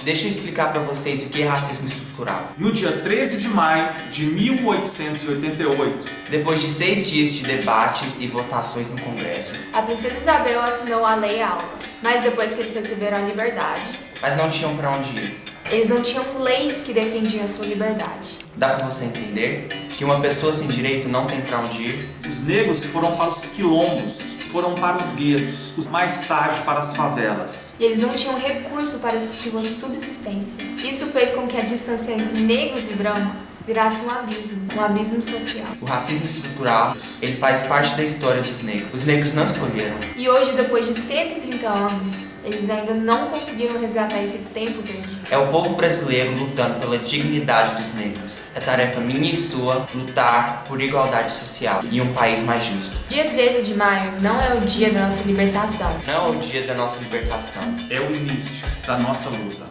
Deixa eu explicar para vocês o que é racismo estrutural. No dia 13 de maio de 1888, Depois de 6 dias de debates e votações no Congresso, A princesa Isabel assinou a Lei Áurea, mas depois que eles receberam a liberdade, mas não tinham para onde ir. eles não tinham leis que defendiam a sua liberdade. Dá para você entender que uma pessoa sem direito não tem para onde ir? os negros foram para os quilombos, foram para os guetos, mais tarde para as favelas. E eles não tinham recurso para sua subsistência. Isso fez com que a distância entre negros e brancos virasse um abismo social. O racismo estrutural, ele faz parte da história dos negros. Os negros não escolheram. E hoje, depois de 130 anos, eles ainda não conseguiram resgatar esse tempo perdido. É o povo brasileiro lutando pela dignidade dos negros. É tarefa minha e sua lutar por igualdade social e um país mais justo. Dia 13 de maio não é o dia da nossa libertação. Não é o dia da nossa libertação. É o início da nossa luta.